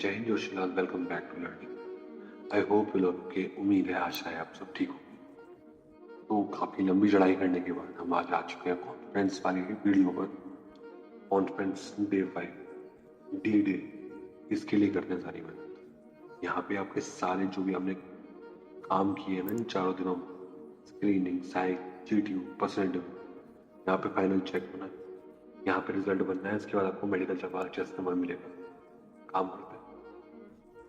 जय हिंद Joshilal, welcome back to learning. I hope you लोग के उम्मीद है आशा है आप सब ठीक हो। तो काफ़ी लंबी चढ़ाई करने के बाद हम आज आ चुके हैं कॉन्फ्रेंस वाली वीडियो पर। कॉन्फ्रेंस डे 5 डी डे, इसके लिए करते हैं सारी मेहनत। यहाँ पे आपके सारे जो भी हमने काम किए ना इन 4 दिनों में, स्क्रीनिंग, साइक, GTU, पर्सनल, यहाँ पे फाइनल चेक होना है, यहाँ पे रिजल्ट बनना है, इसके बाद आपको मेडिकल जबरदस्त नंबर मिलेगा। काम करते हैं।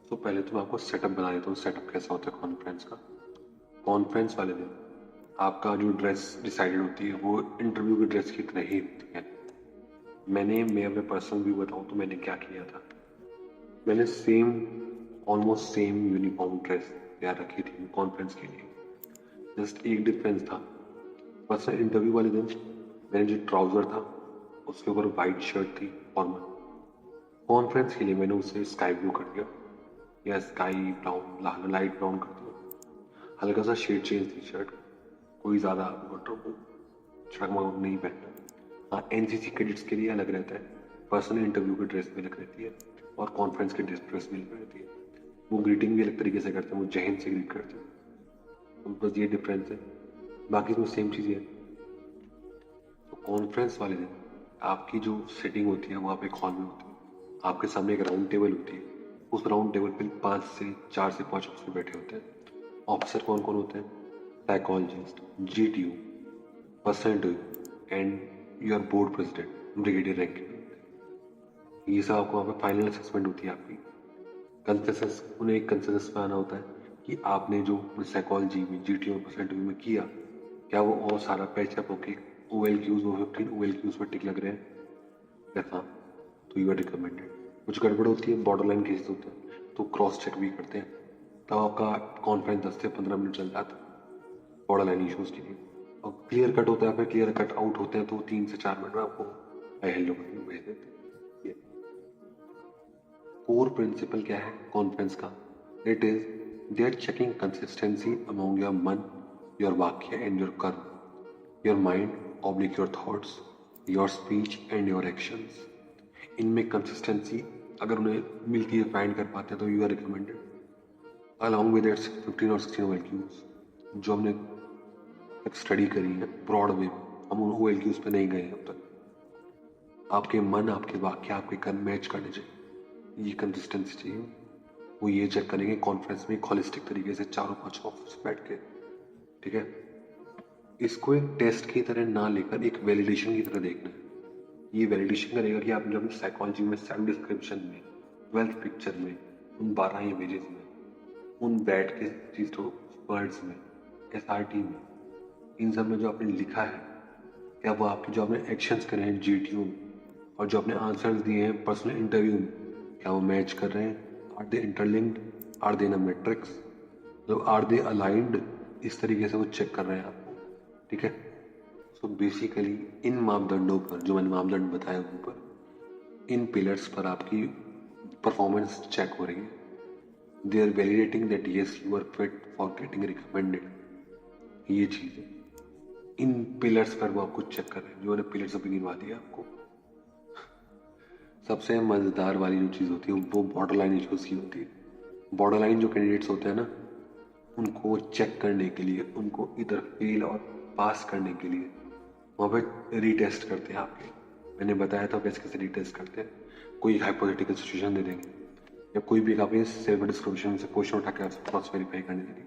तो पहले तो मैं आपको सेटअप बना देता हूँ, सेटअप कैसा होता है कॉन्फ्रेंस का। कॉन्फ्रेंस वाले दिन आपका जो ड्रेस डिसाइडेड होती है वो इंटरव्यू की ड्रेस की तरह ही होती है। मैं अपने पर्सनल व्यू बताऊँ तो मैंने क्या किया था। मैंने ऑलमोस्ट सेम यूनिफॉर्म ड्रेस तैयार रखी थी कॉन्फ्रेंस के लिए। जस्ट एक डिफरेंस था, पर्सनल इंटरव्यू वाले दिन मैंने जो ट्राउजर था उसके ऊपर वाइट शर्ट थी फॉर्मल। कॉन्फ्रेंस के लिए मैंने उसे स्काई ब्लू कर दिया, या स्काई ब्राउन, लाइट ब्राउन कर दिया। हल्का सा शेड चेंज थी शर्ट, कोई ज़्यादा चकमक नहीं पहनना। हाँ, NCC कैडेट्स के लिए अलग रहता है, पर्सनल इंटरव्यू की ड्रेस भी अलग रहती है और कॉन्फ्रेंस की ड्रेस भी अलग रहती है। वो ग्रीटिंग भी अलग तरीके से करते हैं, वो जय हिंद से ग्रीट करते हैं। तो बस ये डिफरेंस है, बाकी इसमें सेम चीज़ है। तो कॉन्फ्रेंस वाले दिन आपकी जो सेटिंग होती है वो आप एक हॉल में होती है, आपके सामने एक राउंड टेबल होती है। उस राउंड टेबल पर 4 से 5 ऑफिसर बैठे होते हैं। ऑफिसर कौन कौन होते हैं? Psychologist, GTU, personal interview and your board president, brigadier rank के। ये सब आपको वहाँ पे फाइनल असेसमेंट होती है आपकी। कंसेंसस, उन्हें एक कंसेंसस पे आना होता है कि आपने जो साइकोलॉजी में, GTU और पर्सनल इंटरव्यू में किया, क्या वो और सारा पैचअप होके OLQs, वो 15 OLQs पर टिक लग रहे हैं। ऐसा तो यू आर रिकमेंडेड। कुछ गड़बड़ होती है, बॉर्डर लाइन केसेस होते हैं तो क्रॉस चेक भी करते हैं, तब आपका कॉन्फ्रेंस 10 से 15 मिनट चल जाता है बॉर्डर लाइन इशूज़ के लिए। और क्लियर कट होता है, फिर क्लियर कट आउट होते हैं तो 3 से 4 मिनट में आपको हेलो करके भेज देते हैं। ये कोर प्रिंसिपल क्या है कॉन्फ्रेंस का? It is they are checking consistency among your मन, योर वाक्य एंड योर कर्म, your mind oblique your thoughts, your speech and your actions. इनमें कंसिस्टेंसी अगर उन्हें मिलती है, फाइंड कर पाते हैं, तो you are recommended. Along with its 15 और 16 OLQs जो हमने तक स्टडी करी है ब्रॉड वे, हम उन OLQs पे नहीं गए अब तक। आपके मन, आपके वाक्य, आपके कर्म मैच करने चाहिए, ये कंसिस्टेंसी चाहिए। वो ये चेक करेंगे कॉन्फ्रेंस में हॉलिस्टिक तरीके से 4-5 ऑफिस बैठ के, ठीक है। इसको एक टेस्ट की तरह ना लेकर एक वैलिडेशन की तरह देखना है। ये वैलिडेशन करेगा कि आप जब साइकोलॉजी में, सेल्फ डिस्क्रिप्शन में, 12th पिक्चर में, उन 12 इमेजेस में, उन बैठ के चीज वर्ड्स में, SRT में, इन सब में जो आपने लिखा है, क्या वो आपके जो आपने एक्शंस करे हैं GTU में और जो आपने आंसर्स दिए हैं पर्सनल इंटरव्यू में, क्या वो मैच कर रहे हैं? Are they interlinked? Are they in a matrix? मतलब आर दे अलाइंड? इस तरीके से वो चेक कर रहे हैं आपको, ठीक है। सो बेसिकली इन मापदंडों पर, जो मैंने मापदंड बताए ऊपर, इन पिलर्स पर आपकी परफॉर्मेंस चेक हो रही है। They are validating that yes you are fit for getting recommended. ये चीज़ है, इन पिलर्स पर वो आपको चेक कर रहे हैं, जो मैंने पिलर्स अभी गिनवा दिया आपको। सबसे मज़ेदार वाली जो चीज़ होती है वो बॉर्डर लाइन इशूज़ की होती है। बॉर्डर लाइन जो कैंडिडेट्स होते हैं ना, उनको चेक करने के लिए, उनको इधर फेल और पास करने के लिए वहाँ पे रीटेस्ट करते हैं आपके। मैंने बताया था कैसे कैसे रीटेस्ट करते हैं। कोई हाइपोथेटिकल सिचुएशन दे देंगे या कोई भी आपके सेल्फ डिस्क्रिप्शन से क्वेश्चन उठा के आपसे क्रॉस वेरीफाई करने देंगे,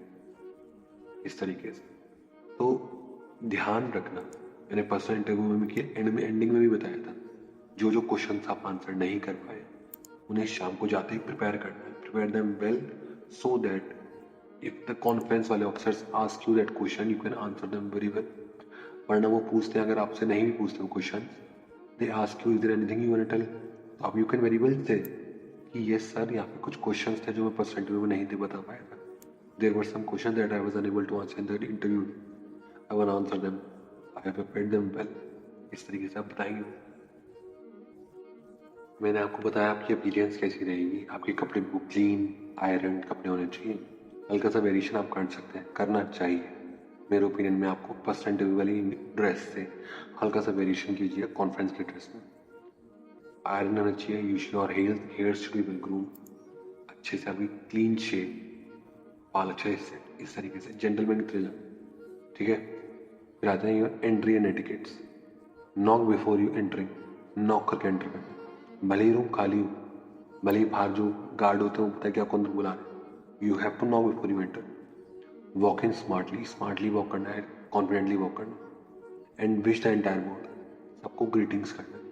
इस तरीके से। तो ध्यान रखना, मैंने पर्सनल इंटरव्यू में भी किया, एंडिंग में भी बताया था, जो जो क्वेश्चन आप आंसर नहीं कर पाए उन्हें शाम को जाते ही प्रिपेयर करना है। Prepare them well so that if the conference वाले officers ask you that question you can answer them very well. वरना वो पूछते हैं, अगर आपसे नहीं भी पूछते वो question, they ask you is there anything you want to tell, तो आप यू कैन वेरी वेल से कि यस सर, यहाँ पे कुछ क्वेश्चंस थे जो मैं पर्सनल इंटरव्यू में नहीं दे बता पाया था। There were some question that I was unable to answer in the interview, I will answer them, I have prepared them well. इस तरीके से आप बताएंगे। मैंने आपको बताया आपकी अपीयरेंस कैसी रहेगी, आपके कपड़े को क्लीन आयरन कपड़े होने चाहिए। हल्का सा वेरिएशन आप कर सकते हैं, करना चाहिए। मेरे ओपिनियन में आपको फर्स्ट इंटरव्यू वाली ड्रेस से हल्का सा वेरिएशन कीजिए कॉन्फ्रेंस की ड्रेस में। आयरन होना चाहिए, use your hair should be well groom, अच्छे से आपकी क्लीन शेप, बाल अच्छे से इस तरीके से जेंटलमैन की तरह, ठीक है। फिर आते हैं your entry and etiquettes. Knock before you entering, knock करके एंटर करना। भले ही रूम खाली हो, भले ही बाहर जो गार्ड होते हैं वो पता है कि आपको अंदर बुला रहे हैं, you have to knock before you enter. Walk in smartly walk करना है, कॉन्फिडेंटली वॉक करना है। And wish the entire board, सबको ग्रीटिंग्स करना है।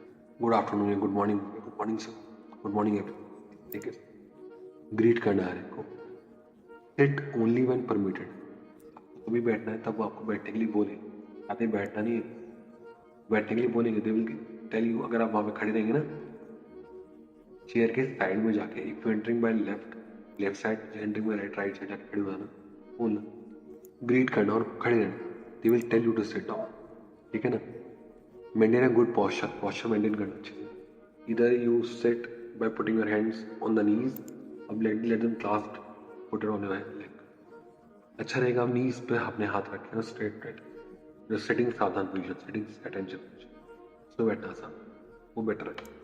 गुड आफ्टरनून या good morning sir, good morning everyone, ठीक है। ग्रीट करना है हर एक को। सिट ओनली व्हेन परमिटेड, कभी बैठना है तब आपको बैठने के लिए बोले, आपने बैठना नहीं है। बैठने के लिए बोलेंगे दे विल टेल यू, अगर आप वहां पे खड़े रहेंगे ना चेयर के साइड में जाके, if you entering by left side, entering by right side जाके खड़े हो जाना, बोलना, ग्रीट करना और खड़े रहना। They will tell you to sit down, ठीक है ना। Maintain a good posture maintain करना चाहिए। इधर you sit by putting your hands on the knees, अब let them clasped, put it on your hand, अच्छा रहेगा आप नीज पे अपने हाथ रखें ना स्ट्रेट, जो सिटिंग सावधान पोजीशन, सिटिंग अटेंशन पोजीशन, उसमें बैठना आसान, वो बेटर है।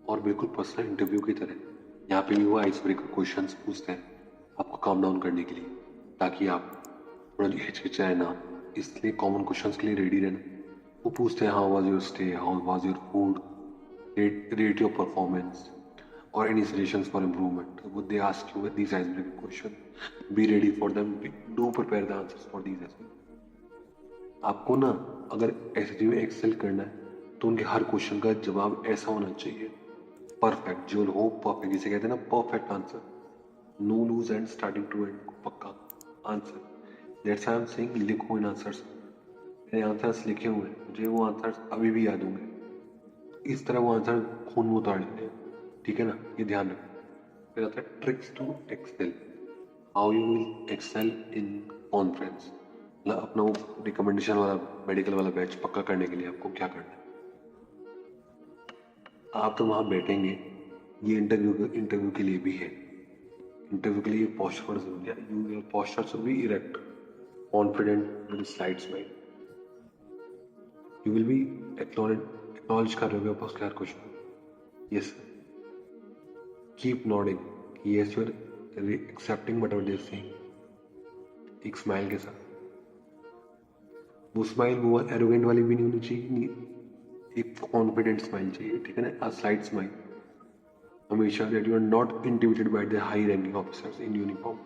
और बिल्कुल पर्सनल इंटरव्यू की तरह यहाँ पे भी वो आइस ब्रेकर क्वेश्चंस पूछते हैं आपको काम डाउन करने के लिए, ताकि आप थोड़ा हिचकिचाए ना, इसलिए कॉमन क्वेश्चंस के लिए रेडी रहना। वो पूछते हैं how was your stay, how was your food, rate your performance or any suggestions for improvement. Would they ask you these icebreaker questions? Be ready for them. Do prepare the answers for these as well. आपको ना अगर SSC में Excel करना है तो उनके हर question का जवाब ऐसा होना चाहिए, परफेक्ट, जो हो परफेक्ट, जिसे कहते हैं ना perfect answer, no loose end starting to end, पक्का आंसर। दैट्स आई एम सेइंग लिखो इन आंसर्स, मेरे आंसर्स लिखे हुए हैं, मुझे वो आंसर्स अभी भी याद होंगे, इस तरह वो आंसर खून में उतार लेते हैं, ठीक है ना, ये ध्यान रखो। फिर आता है tricks to excel, how you will excel in conference, मतलब अपना वो रिकमेंडेशन वाला मेडिकल वाला बैच पक्का करने के लिए आपको क्या करना है। आप तो वहाँ बैठेंगे, ये इंटरव्यू के लिए भी है, इंटरव्यू के लिए पोस्चर जरूरी है, your posture should be erect, confident with slide smile. You will be acknowledge कर रहे हो आप उसके हर question, yes keep nodding, yes you are accepting whatever they are saying, एक स्माइल के साथ। वो स्माइल वो एरोगेंट वाली भी नहीं होनी चाहिए, एक कॉन्फिडेंट स्माइल चाहिए, ठीक है ना, अ स्लाइट स्माइल। हमेशा that you are not intimidated by the high ranking officers in uniform.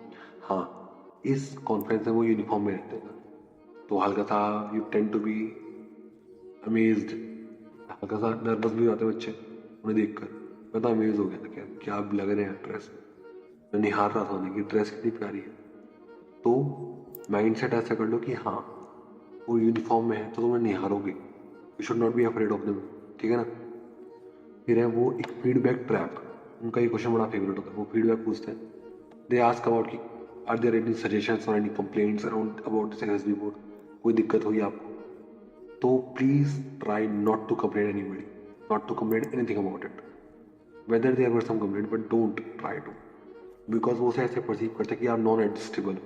हाँ, इस कॉन्फ्रेंस में वो यूनिफॉर्म में रहते हैं तो हल्का सा you tend to be amazed, हल्का सा नर्वस भी होते हैं बच्चे उन्हें देखकर। मैं तो अमेज हो गया था, क्या क्या लग रहे हैं ड्रेस, मैं निहार रहा था उन्हें कि ड्रेस कितनी प्यारी है। तो माइंड सेट ऐसा कर लो कि हाँ वो यूनिफॉर्म में है तो तुम्हें निहारोगे, you should not be afraid of them, ठीक है ना। फिर है वो एक फीडबैक ट्रैप, उनका ये क्वेश्चन बड़ा फेवरेट होता है, वो फीडबैक पूछते हैं, दे आस्क अबाउट कि आर देयर एनी सजेशंस और any complaints around about this SSB board, कोई दिक्कत हुई आपको तो please try not to complain anybody, not to complain anything about it, whether there were some complaint, but don't try to, because वो उसे ऐसे perceive करते हैं कि आप नॉन एडजस्टेबल,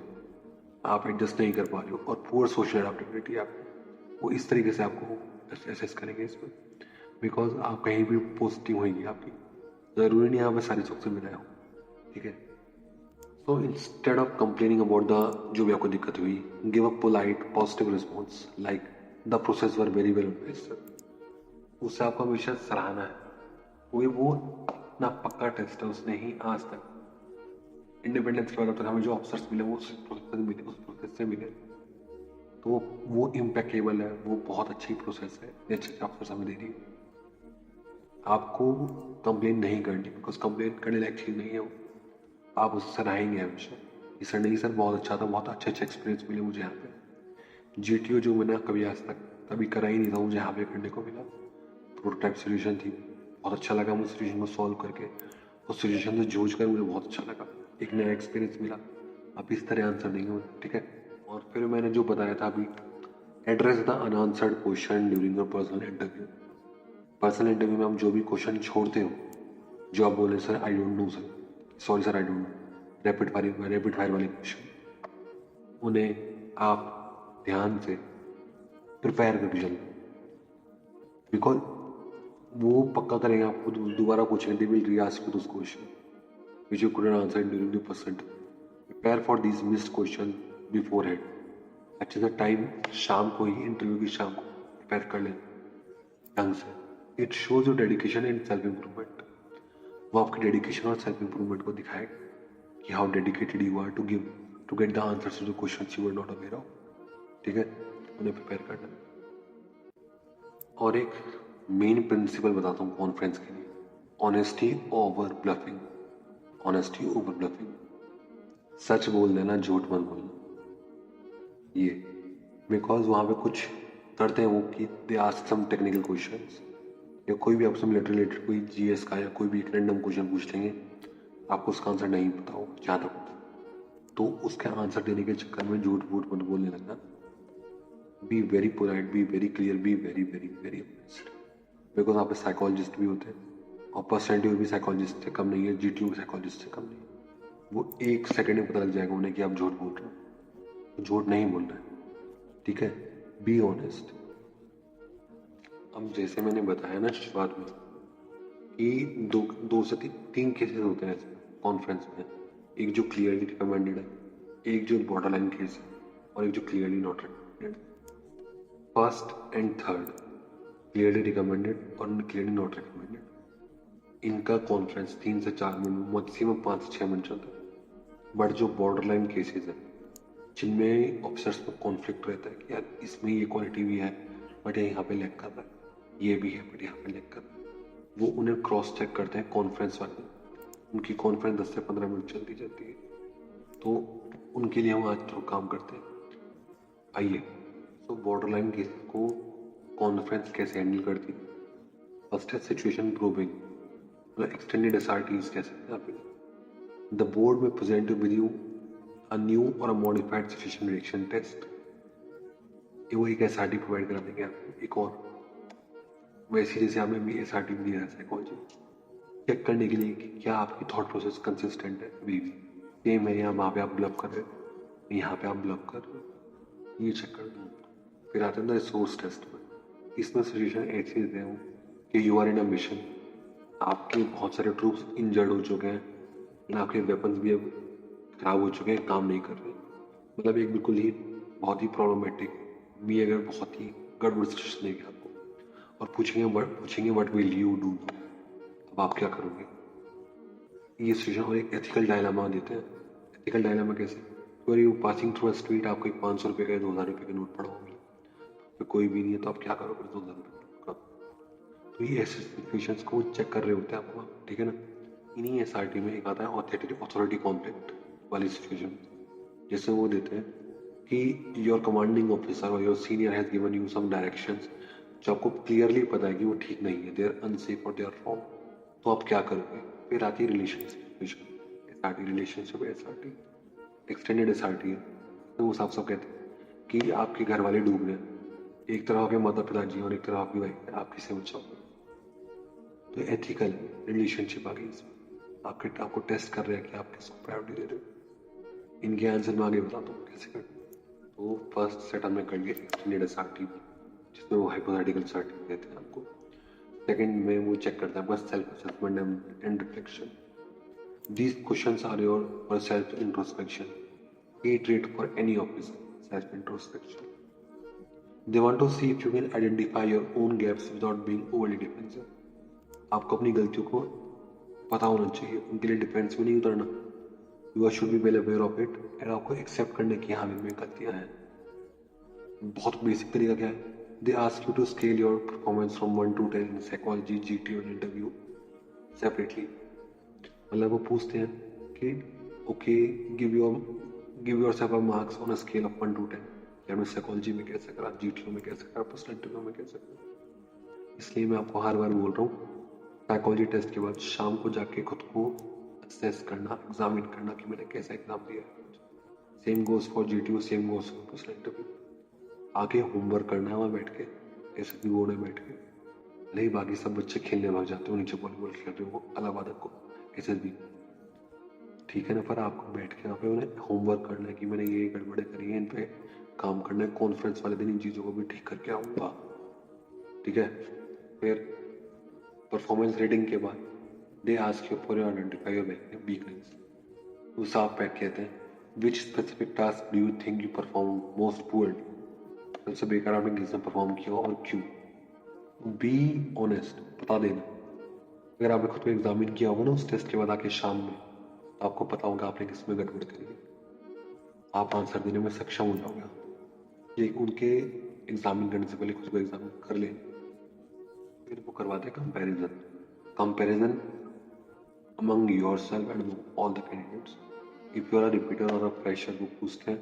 आप एडजस्ट नहीं कर पा रहे हो, और पुअर सोशल एडेप्टेबिलिटी आप, वो इस तरीके से आपको एसेस करेंगे इसमें, बिकॉज आप कहीं भी पॉजिटिव होंगी आपकी, ज़रूरी नहीं आप सारी सुख से मिलाए हो, ठीक है। So instead of complaining about the जो भी आपको दिक्कत हुई, give a polite positive response like the process were very well organised, उससे आपको हमेशा सराहना है, वो अपना पक्का टेस्ट है, उसने ही आज तक इंडिपेंडेंस के बाद तक हमें जो ऑफिसर्स मिले वो उस प्रोसेस से मिले, तो वो इम्पेकेबल है, वो बहुत अच्छी प्रोसेस है, अच्छे ऑफिसर्स हमें दे रही है। आपको कंप्लेन नहीं करनी, बिकॉज कंप्लेन करने लायक चीज़ नहीं है वो, आप उससे सराहेंगे हमेशा कि सर नहीं सर बहुत अच्छा था, बहुत अच्छे एक्सपीरियंस मिले मुझे यहाँ पे, जीटीओ जो मैंने कभी आज तक कभी करा ही नहीं था मुझे यहाँ पे करने को मिला, प्रोटोटाइप सोल्यूशन थी, बहुत अच्छा लगा मुझे सिचुएशन को सॉल्व करके, उस सिचुएशन से जूझ कर मुझे बहुत अच्छा लगा, एक नया एक्सपीरियंस मिला। आप इस तरह आंसर देंगे, ठीक है। और फिर मैंने जो बताया था अभी, address the unanswered question during your personal interview. Personal interview में हम जो भी क्वेश्चन छोड़ते हो, जो आप बोले sir I don't know sir, sorry sir I don't know, rapid fire वाले क्वेश्चन, उन्हें आप ध्यान से प्रिपेयर करके चलो, बिकॉज वो पक्का करेंगे आपको, दोबारा पूछेंगे, दे विल री ask you this question, which you couldn't answer during the percent. Prepare for these missed questions beforehand. अच्छे से टाइम शाम को ही इंटरव्यू की शाम को प्रिपेयर कर लें ढंग से. It shows your dedication and self improvement. वो आपकी डेडिकेशन और सेल्फ इम्प्रूवमेंट को दिखाएगा कि how dedicated you are to get the answers to the questions you are not aware of. ठीक है, उन्हें प्रिपेयर करना. और एक मेन प्रिंसिपल बताता हूँ कॉन्फ्रेंस के लिए. Honesty over bluffing. Honesty over bluffing. सच बोल देना, झूठ मत बोलना. ये बिकॉज वहाँ पे कुछ करते हैं वो कि they ask some technical questions या कोई भी आपसे मिलिट्री रिलेटेड कोई जीएस का या कोई भी एक रैंडम क्वेश्चन पूछ लेंगे, आपको उसका आंसर नहीं पता हो जहाँ तक होता, तो उसका आंसर देने के चक्कर में झूठ मूठ मत बोलने लगना. Be very polite, be very clear, be very very very honest. Because वहाँ पे साइकोलॉजिस्ट भी होते हैं और पर्सनैलिटी भी साइकोलॉजिस्ट से कम नहीं है, जीटीयू भी साइकोलॉजिस्ट से कम नहीं है. वो एक सेकंड में पता लग जाएगा उन्हें कि आप झूठ बोल रहे हो. झूठ नहीं बोलना है. ठीक है, बी ऑनेस्ट. अब जैसे मैंने बताया ना शुरुआत में कि दो से तीन केसेस होते हैं कॉन्फ्रेंस में. एक जो क्लियरली रिकमेंडेड है, एक जो बॉर्डर लाइन केस है और एक जो clearly not recommended. First and third, clearly recommended और क्लियरली नॉट रिकमेंडेड, इनका कॉन्फ्रेंस 3 से 4 मिनट, मैक्सिमम 5 से 6 मिनट चलता है. बट जो बॉर्डर लाइन केसेज है जिनमें ऑफिसर्स में कॉन्फ्लिक्ट रहता है कि यार इसमें ये क्वालिटी भी है बट यहाँ पे लैग कर रहा है, ये भी है बट यहाँ पे लैग कर रहा है, वो उन्हें क्रॉस चेक करते हैं कॉन्फ्रेंस वाले. उनकी कॉन्फ्रेंस 10 से 15 मिनट चलती जाती है, तो उनके लिए हम आज थोड़ा काम करते हैं. आइए, तो बॉर्डर लाइन केसेस को कॉन्फ्रेंस कैसे हैंडल करती है. फर्स्ट है सिचुएशन प्रूविंग, मतलब एक्सटेंडेड एसआरटीज कह सकते हैं आप. द बोर्ड में present with you a new or a modified situation reaction test. ये वो एक एसआरटी प्रोवाइड करा देंगे आपको, एक और वैसे जैसे हमें भी एसआरटी दिया है साइकोलॉजी चेक करने के लिए कि क्या आपकी थॉट प्रोसेस कंसिस्टेंट है. अभी भी सेम है, वहाँ पे आप ब्लफ कर रहे हो, यहाँ पे आप ब्लफ कर रहे हो, ये चेक कर दो. फिर आते हैं रिसोर्स टेस्ट में. इसमें सिचुएशन ऐसी देते हैं कि you are in a mission, आपके बहुत सारे ट्रूप्स इंजर्ड हो चुके हैं, आपके वेपन्स भी अब खराब हो चुके हैं, काम नहीं कर रहे. मतलब एक बिल्कुल ही बहुत ही प्रॉब्लमेटिक भी अगर बहुत ही गड़बड़ सिचुएशन देगी आपको और पूछेंगे व्हाट विल यू डू. अब आप क्या करोगे. ये सिचुएशन और एक एथिकल डायलेमा देते हैं. एथिकल डायलेमा कैसे, अगर you passing through a street, आपको एक 500 रुपये का 2000 रुपये का नोट पड़ा होगा, तो कोई भी नहीं है, तो आप क्या करोगे 2000 रुपये का. तो ये ऐसे सिचुएशंस को चेक कर रहे होते हैं आपको. ठीक है ना. इन्हीं एसआरटी में एक आता है अथॉरिटी कॉन्फ्लिक्ट वाली सिचुएशन. जैसे वो देते हैं कि योर कमांडिंग ऑफिसर और your senior has given you some directions जो आपको क्लियरली पता है कि वो ठीक नहीं है, दे आर अनसेफ और दे आर रॉन्ग, तो आप क्या करोगे. फिर आती है relationship. SRT relationship, SRT extended SRT है. तो वो साफ साफ कहते हैं कि आपके घर वाले डूब रहे हैं, एक तरफ आपके माता पिताजी और एक तरफ आपकी वाइफ है, आप किसे बचाओगे. तो एथिकल रिलेशनशिप आ गई इसमें. आपको टेस्ट कर रहे हैं कि आप किसको प्रायोरिटी दे रहे हो. इनके आंसर मैं आगे बताता हूँ कैसे करना. तो फर्स्ट सेट हमने कर लिया एक्सटेंडेड एसआरटी, जिसमें वो हाइपोथेटिकल एसआरटी देते हैं आपको. सेकंड में वो चेक करता है आपका self assessment and reflection. These questions are your for self introspection. A trait for any officer, self introspection. They want to see if you can identify your own gaps without being overly defensive. आपको अपनी गलतियों को पता होना चाहिए, उनके लिए defence में नहीं उतरना. You should be well aware of it and आपको एक्सेप्ट करने की हाँ में गलतियाँ हैं. बहुत बेसिक तरीका क्या है, they ask you to scale your performance from 1 to 10 in psychology, GT और इंटरव्यू सेपरेटली. मतलब वो पूछते हैं कि okay, give yourself a marks on a scale of 1 to 10. या मैं साइकोलॉजी में कैसे करा, जीटीओ में कैसे करा, पर्सनैलिटी में कैसे करा. इसलिए मैं आपको हर बार बोल रहा हूँ, साइकोलॉजी टेस्ट के बाद शाम को जाके खुद को असेस करना, एग्जामिन करना कि मैंने कैसा एग्जाम दिया. Same goes for GTO, same goes for personality. आगे होमवर्क करना है वहाँ बैठ के, एसएसबी बोर्ड में बैठ के. नहीं, बाकी सब बच्चे खेलने भाग जाते हो, नीचे वॉलीबॉल खेल रहे हो इलाहाबाद को एसएसबी. ठीक है ना. पर आपको बैठ के यहाँ पे उन्हें होमवर्क करना है कि मैंने ये गड़बड़े करी है, इन पे काम करना है. कॉन्फ्रेंस वाले दिन इन चीज़ों को भी ठीक करके आऊँगा. ठीक है. फिर परफॉर्मेंस रेटिंग के बाद दे ask you for identify your weakness. तो साफ पैक कहते हैं विच specific task do you think you perform most poorly, सबसे बेकार आपने किसने परफॉर्म किया और क्यों। बी ऑनेस्ट, बता देना। अगर आपने खुद को एग्जामिन किया होगा ना उस टेस्ट के बाद आके शाम में, तो आपको पता होगा आपने किसमें गड़बड़ करी है, आप आंसर देने में सक्षम हो जाओगे। ये उनके एग्जामिन करने से पहले खुद को एग्जामिन कर लें, फिर वो करवाते हैं comparison among yourself and all the candidates. If you are a repeater or a fresher, वो पूछते हैं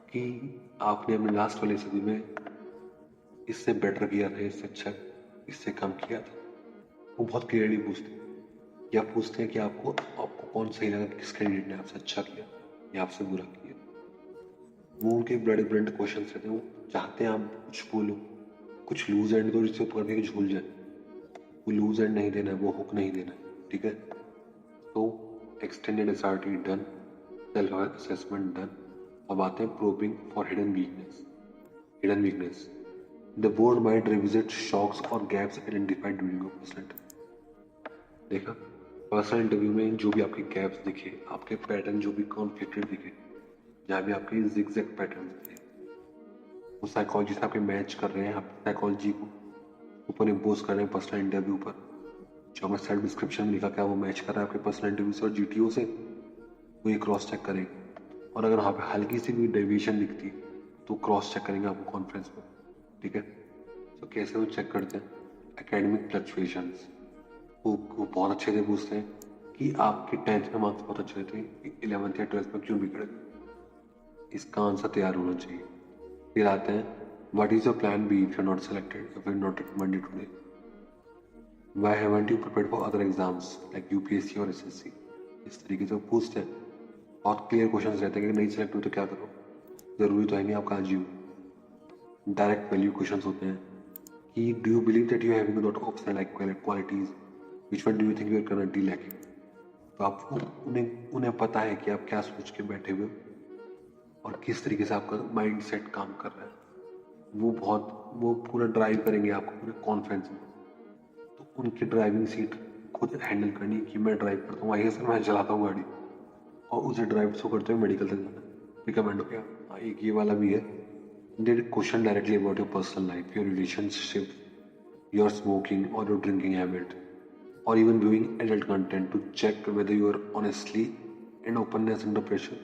कि आपने अपने लास्ट वाले सदी में इससे बेटर किया था, इससे अच्छा, इससे कम किया था। वो बहुत क्लियरली पूछते हैं, या पूछते हैं कि आपको कौन सही लगा, किस कैंडिडेट ने आपसे अच्छा किया या आपसे बुरा किया। वो उनके ब्लड ब्लड क्वेश्चन रहते हैं, वो चाहते हैं आप कुछ बोलो, कुछ लूज एंड दो जिससे ऊपर के झूल जाए। वो लूज एंड नहीं देना है, वो हुक नहीं देना है, ठीक है। तो extended SRT done, self assessment done. अब आते हैं probing for hidden weakness. The board might revisit shocks और gaps identified during your personal interview. देखा, पर्सनल इंटरव्यू में जो भी आपके गैप्स दिखे, आपके पैटर्न जो भी कॉन्फ्लिक्टेड दिखे, जहाँ भी आपके जिगजैग पैटर्न थे, वो साइकोलॉजी से आपके मैच कर रहे हैं, आप साइकोलॉजी को ऊपर इम्पोज कर रहे हैं पर्सनल इंटरव्यू पर। जो हमें सेल्फ डिस्क्रिप्शन में लिखा, क्या वो मैच कर रहा है आपके पर्सनल इंटरव्यू से और जीटीओ से, वो ये क्रॉस चेक करेंगे। और अगर वहाँ पे हल्की सी भी डेविएशन दिखती है तो क्रॉस चेक करेंगे आपको कॉन्फ्रेंस में, ठीक है। तो कैसे वो चेक करते हैं, एकेडमिक फ्लक्चुएशंस, वो बहुत अच्छे से पूछते हैं कि आपके 10th में मार्क्स बहुत अच्छे थे, 11th या 12th में क्यों बिगड़ गए, इसका आंसर तैयार होना चाहिए। फिर आते हैं what is your plan B if you not selected, if you not recommended today, Why haven't you prepared for other exams like UPSC और SSC। इस तरीके से पूछते हैं, बहुत क्लियर क्वेश्चंस रहते हैं कि नहीं सेलेक्ट हुए तो क्या करो, जरूरी तो है नहीं आपका आज ही हो। डायरेक्ट वैल्यू क्वेश्चंस होते हैं कि do you believe that you having a lot of optional like qualities, which one do you think you are currently lacking. तो आपको उन्हें पता है कि आप क्या सोच के बैठे हुए हो और किस तरीके से आपका माइंड सेट काम कर रहा है। वो पूरा ड्राइव करेंगे आपको पूरे कॉन्फ्रेंस में। तो उनकी ड्राइविंग सीट खुद हैंडल करनी कि मैं ड्राइव करता हूँ, आइए सर मैं चलाता हूँ गाड़ी, और उसे ड्राइव शो करते हुए मेडिकल तक जाना, रिकमेंड हो गया। हाँ, एक ये वाला भी है, they question directly about your personal life, your relationship, your smoking और योर ड्रिंकिंग हैबिट, और even viewing adult content to check whether you are honestly and openness under pressure.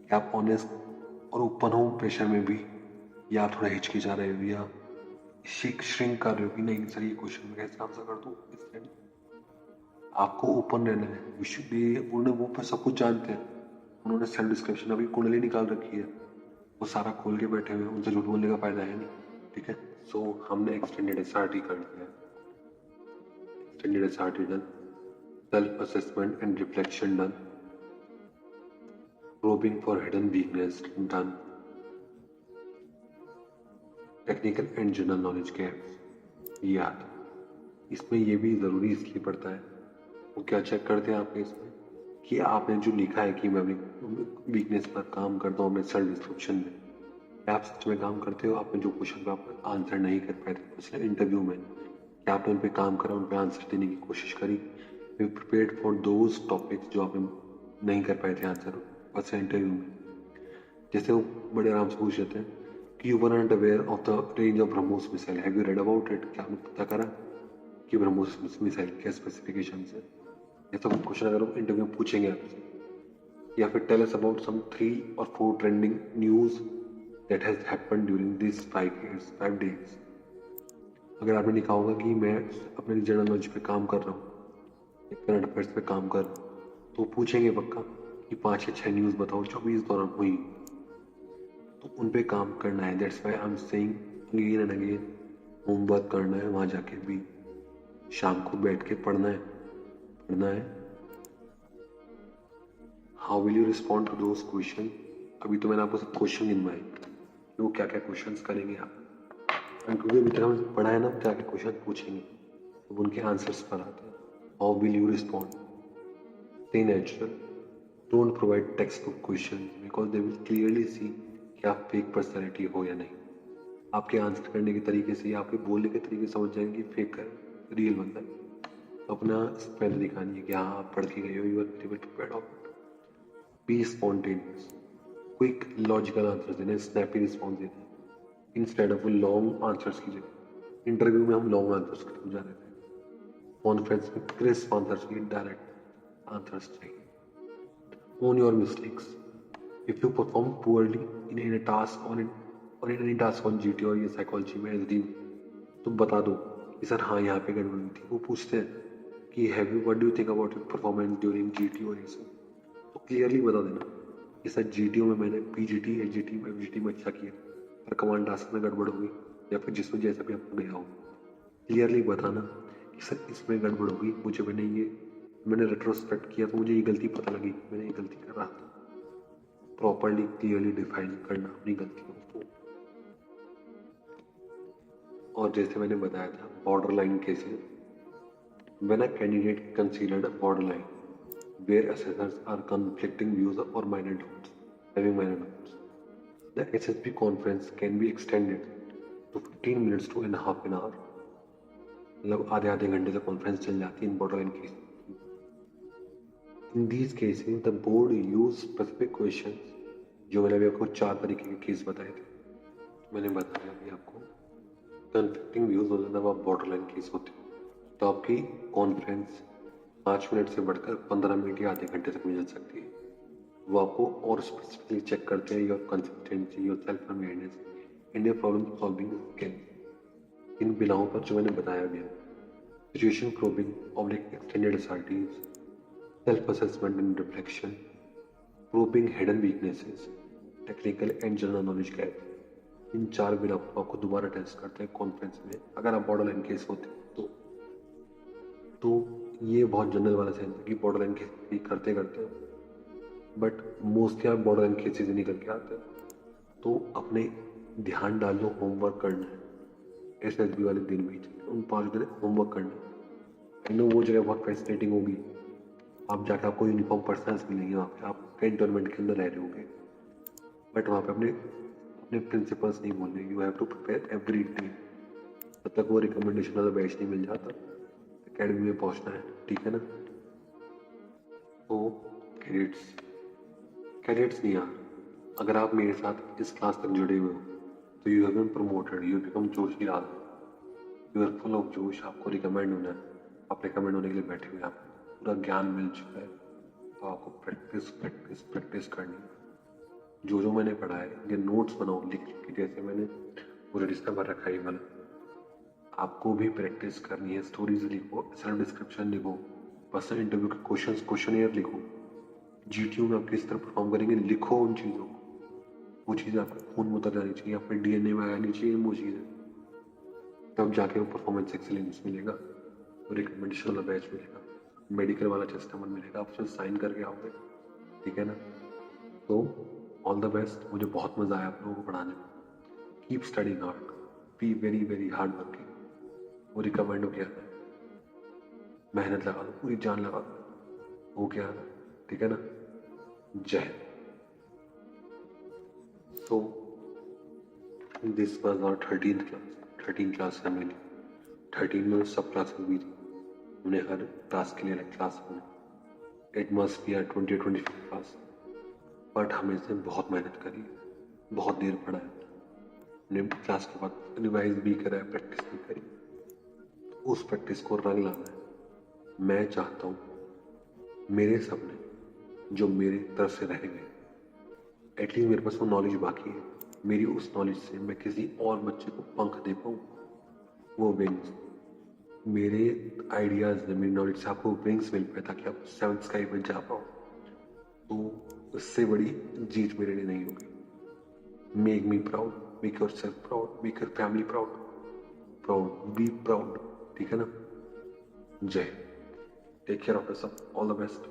क्या आप ऑनेस्ट और ओपन हो प्रेशर में भी, या थोड़ा हिचकिचा रहे हो, या श्रिंक कर रहे हो कि नहीं सर ये क्वेश्चन में कैसे आंसर कर दूं। इसलिए आपको ओपन रहना है। उन्होंने वो पर सब कुछ जानते हैं, उन्होंने सेल्फ डिस्क्रिप्शन अभी कुंडली निकाल रखी है, वो सारा खोल के बैठे हुए हैं, उनसे झूठ बोलने का फायदा है नहीं, ठीक है। सो हमने एक्सटेंडेड एसआरटी कर दिया, extended SRT done, self assessment and reflection done, probing for hidden weakness done, technical and general knowledge gaps ये आता है। इसमें ये भी ज़रूरी इसलिए पड़ता है, वो क्या चेक करते हैं आपके इसमें कि आपने जो लिखा है कि मैं अपनी वीकनेस पर काम करता हूँ अपने सेल्फ डिस्क्रिप्शन में, क्या आप सच में काम करते हो। आपने जो क्वेश्चन का आप आंसर नहीं कर पाए थे पिछले इंटरव्यू में, क्या आपने उन पर काम करा, उन पर आंसर देने की कोशिश करी, you prepared for those topics जो आपने नहीं कर पाए थे आंसर पिछले इंटरव्यू में। जैसे वो बड़े आराम से पूछ लेते हैं कि you were not aware of the range of BrahMos missile, have you read about it, क्या आपने पता करा कि ब्रह्मोस मिसाइल क्या स्पेसिफिकेशन है। ये सब क्वेश्चन अगर वो इंटरव्यू में पूछेंगे आपसे, या फिर tell us about some 3 or 4 trending news that has happened during this 5 days। अगर आपने लिखा होगा कि मैं अपने जनरल नॉलेज पे काम कर रहा हूँ, करंट अफेयर्स पे काम कर रहा हूँ, तो पूछेंगे पक्का कि 5 या 6 न्यूज़ बताओ जो भी इस दौरान हुई, तो उन पे काम करना है। That's why I am saying again and again, homework करना है, वहाँ जाके भी शाम को बैठ के पढ़ना है। How will you respond to those question. अभी तो मैंने आपको सब क्वेश्चन गिनवाए कि वो क्या क्या क्वेश्चन करेंगे आप, क्योंकि अभी तक हमने पढ़ा है ना क्या क्या क्वेश्चन पूछेंगे, तो उनके आंसर्स पर आते हैं। How will you respond, stay natural, don't provide text book question because they will clearly see कि आप फेक पर्सनैलिटी हो या नहीं। आपके आंसर करने के तरीके से या आपके बोलने के तरीके से समझ जाएंगे फेक है रियल बंदा है। अपना स्पेल दिखानी है कि हाँ आप पढ़ के गए हो, you are very well prepared of it. Be spontaneous, quick logical answer देना, स्नैपी रिस्पॉन्स देना इंस्टेड ऑफ लॉन्ग आंसर्स की जगह। इंटरव्यू में हम लॉन्ग आंसर्स की जा रहे थे, कॉन्फ्रेंस में क्रिस्प आंसर्स की डायरेक्ट आंसर्स चाहिए। Own your mistakes, if you perform poorly in a task or in any task on GT और ये साइकोलॉजी में एसडी, तो बता दो कि सर हाँ यहाँ पे गड़बड़ी थी। वो पूछते हैं कि have you, what do you think about your performance during GT और ये सब, तो क्लियरली बता देना कि सर जीटीओ में मैंने पीजीटी एचजीटी में एफजीटी में अच्छा किया, पर कमांड टास्क में गड़बड़ हुई, या फिर जिसमें जैसा भी आपको गया हो, क्लियरली बताना कि सर इसमें गड़बड़ हुई, मैंने रेट्रोस्पेक्ट किया तो मुझे ये गलती पता लगी, मैंने ये गलती कर रहा था। प्रॉपरली क्लियरली डिफाइन करना अपनी गलतियों को। और जैसे मैंने बताया था border line cases, when a candidate considered a border line where assessors are conflicting views or minor doubts, having minor doubts, the SSB conference can be extended to 15 minutes to and a half an hour। मतलब आधे आधे घंटे से conference चल जाती है in borderline case. In these cases the board use specific question, जो मैंने अभी आपको 4 तरीके के केस बताए थे, मैंने बताया अभी आपको कन्फ्लिक्टिंग व्यूज हो जाता है बॉर्डर लाइन केस होते हैं, तो आपकी कॉन्फ्रेंस 5 मिनट से बढ़कर 15 मिनट या आधे घंटे तक भी चल सकती है। वो आपको और स्पेसिफिकली चेक करते हैं your consistency, your self awareness and your problem solving skill. इन बिनाओं पर जो मैंने बताया गया, situation probing, oblique extended SRTs, self assessment and reflection, probing hidden weaknesses, technical and general knowledge gap, इन 4 बिनाओं को आपको दोबारा टेस्ट करते हैं कॉन्फ्रेंस में अगर आप बॉर्डर लाइन केस होते हैं तो ये बहुत जनरल वाला सेंस है कि बॉर्डर लाइन केस करते करते, बट मोस्टली आप बॉर्डर लाइन केसेस ही निकल के आते हैं। तो अपने ध्यान डाल लो, होमवर्क करना है SSB वाले दिन भी, उन 5 दिन होमवर्क करना है। आई नो वो जगह बहुत फैसिनेटिंग होगी, आप जाकर आपको यूनिफॉर्म पर्सनल्स मिलेंगे वहाँ पे, आप कैंटोनमेंट के अंदर रह रहे होंगे, बट वहाँ पे अपने अपने प्रिंसिपल्स नहीं बोलने, you have to prepare every day. तब तक वो रिकमेंडेशन वाला बैच नहीं मिल जाता, अकेडमी में पहुँचना है, ठीक है ना। तो कैडेट्स नहीं यार, अगर आप मेरे साथ इस क्लास तक जुड़े हुए हो तो you have been promoted, you become Joshi Lal, you are full of जोश, आपको रिकमेंड होना है, आप रिकमेंड होने के लिए बैठे हुए, आपको पूरा ज्ञान मिल चुका है, तो आपको प्रैक्टिस प्रैक्टिस प्रैक्टिस करनी है। जो जो मैंने पढ़ा है ये नोट्स बनाओ लिख के, जैसे मैंने पूरा रिश्ता भर रखा है वाला, आपको भी प्रैक्टिस करनी है। स्टोरीज लिखो, सेल्फ डिस्क्रिप्शन लिखो, पर्सनल इंटरव्यू के क्वेश्चन लिखो, जीटीयू में आप किस तरह परफॉर्म करेंगे लिखो उन चीज़ों को, वो चीज़ें आपके खून में उतर जानी चाहिए, आपके DNA में आनी चाहिए वो चीज़ें, तब जाके वो परफॉर्मेंस एक्सीलेंस मिलेगा, वो रिकमेंडेशन वाला बैच मिलेगा, मेडिकल वाला टेस्टामेंट मिलेगा, आप उसमें साइन करके आओगे, ठीक है ना। तो ऑल द बेस्ट, मुझे बहुत मज़ा आया आप लोगों को पढ़ाने में। Keep studying hard, be very very hard working, वो रिकमेंड हो गया, मेहनत लगा दो, पूरी जान लगा दो, हो गया, ठीक है ना। जय। So this was our 13th class। 13 class है मेरी, 13 में सब क्लासेस भी थी, हमने हर क्लास के लिए अलग क्लास बनाई। It must be 20-25 class, but हमें से बहुत मेहनत करी, बहुत देर पढ़ा है, हमने क्लास के बाद रिवाइज भी करा है, प्रैक्टिस भी करी, तो उस प्रैक्टिस को रंग लाना है। मैं चाहता हूँ मेरे सपने जो मेरे तरफ से रह गए, एटलीस्ट मेरे पास वो नॉलेज बाकी है, मेरी उस नॉलेज से मैं किसी और बच्चे को पंख दे पाऊँ, वो विंग्स, मेरे आइडियाज़ में मेरी नॉलेज से आपको विंग्स मिल पाए ताकि आप 7th स्काई में जा पाओ, तो उससे बड़ी जीत मेरे लिए नहीं होगी। Make me proud, make yourself proud, make your family proud, be proud, ठीक है ना। जय। Take care of yourself, all the best.